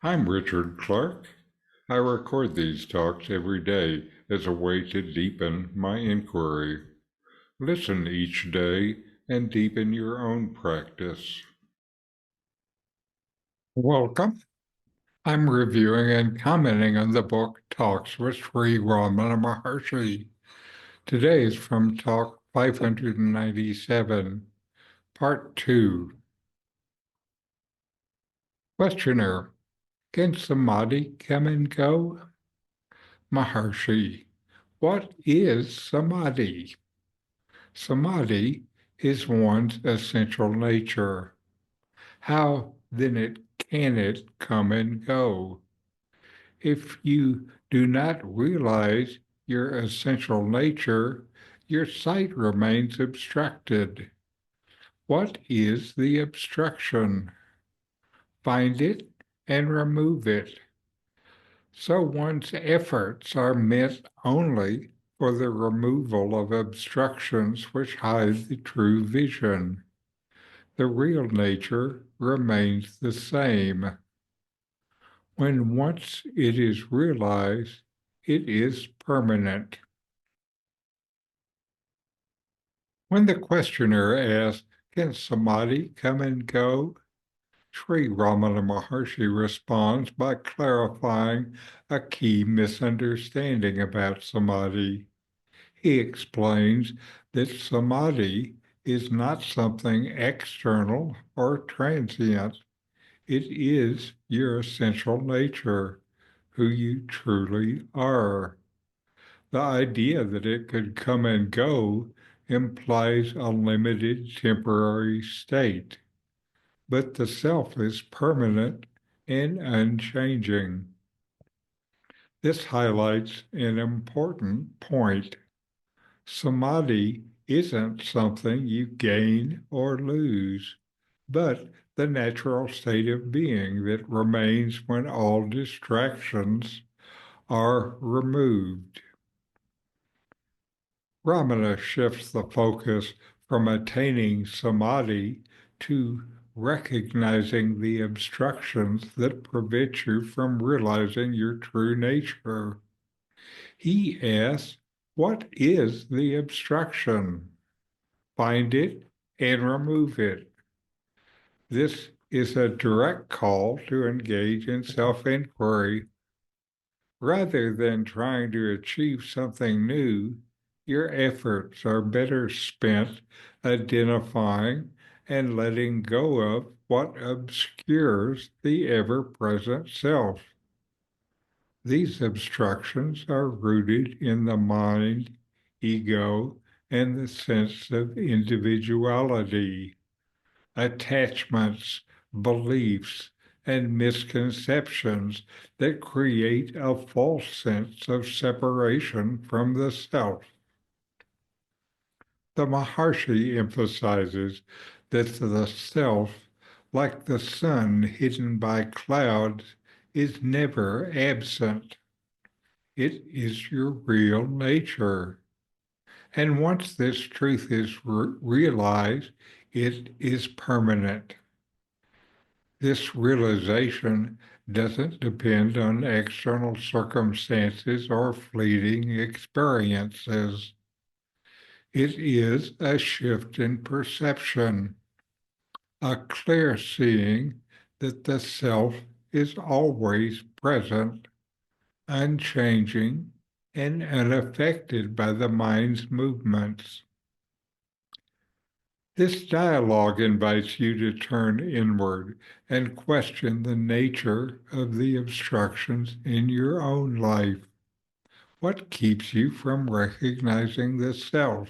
I'm Richard Clarke. I record these talks every day as a way to deepen my inquiry. Listen each day and deepen your own practice. Welcome. I'm reviewing and commenting on the book Talks with Sri Ramana Maharshi. Today is from Talk 597, Part 2. Questioner: Can Samadhi come and go? Maharshi: What is Samadhi? Samadhi is one's essential nature. How then can it come and go? If you do not realize your essential nature, your sight remains obstructed. What is the obstruction? Find it and remove it. So one's efforts are meant only for the removal of obstructions which hide the true vision. The real nature remains the same. When once it is realized, it is permanent. When the questioner asks, "Can Samadhi come and go?" Sri Ramana Maharshi responds by clarifying a key misunderstanding about Samadhi. He explains that Samadhi is not something external or transient. It is your essential nature, who you truly are. The idea that it could come and go implies a limited temporary state, but the self is permanent and unchanging. This highlights an important point. Samadhi isn't something you gain or lose, but the natural state of being that remains when all distractions are removed. Ramana shifts the focus from attaining samadhi to recognizing the obstructions that prevent you from realizing your true nature. He asks, what is the obstruction? Find it and remove it. This is a direct call to engage in self-inquiry. Rather than trying to achieve something new, your efforts are better spent identifying and letting go of what obscures the ever-present self. These obstructions are rooted in the mind, ego, and the sense of individuality. Attachments, beliefs, and misconceptions that create a false sense of separation from the self. The Maharshi emphasizes that the self, like the sun hidden by clouds, is never absent. It is your real nature. And once this truth is realized, it is permanent. This realization doesn't depend on external circumstances or fleeting experiences. It is a shift in perception, a clear seeing that the self is always present, unchanging, and unaffected by the mind's movements. This dialogue invites you to turn inward and question the nature of the obstructions in your own life. What keeps you from recognizing the self?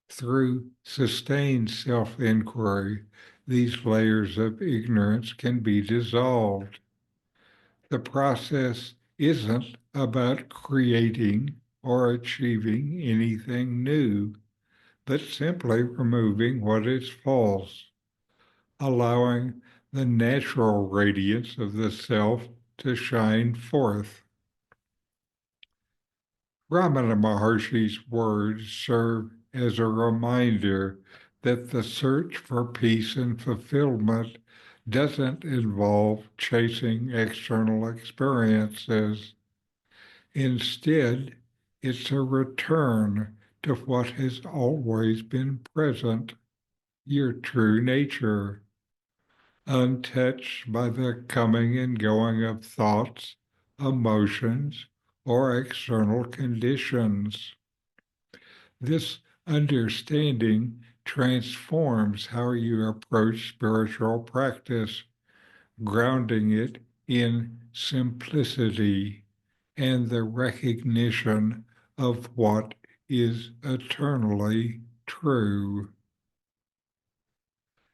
Through sustained self-inquiry, these layers of ignorance can be dissolved. The process isn't about creating or achieving anything new, but simply removing what is false, allowing the natural radiance of the self to shine forth. Ramana Maharshi's words serve as a reminder that the search for peace and fulfillment doesn't involve chasing external experiences. Instead, it's a return to what has always been present, your true nature, untouched by the coming and going of thoughts, emotions, or external conditions. This understanding transforms how you approach spiritual practice, grounding it in simplicity and the recognition of what is eternally true.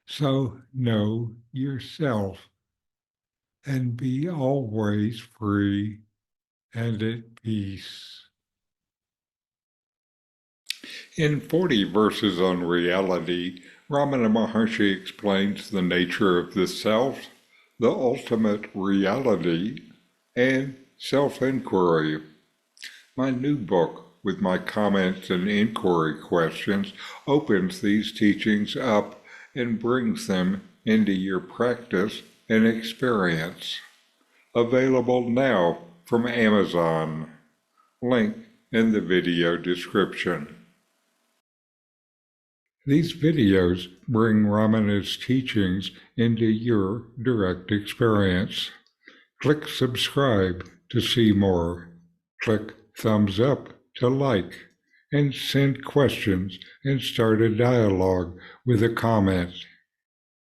So know yourself and be always free and at peace. In 40 Verses on Reality, Ramana Maharshi explains the nature of the self, the ultimate reality, and self-inquiry. My new book, with my comments and inquiry questions, opens these teachings up and brings them into your practice and experience. Available now from Amazon. Link in the video description. These videos bring Ramana's teachings into your direct experience. Click subscribe to see more. Click thumbs up to like, and send questions and start a dialogue with a comment.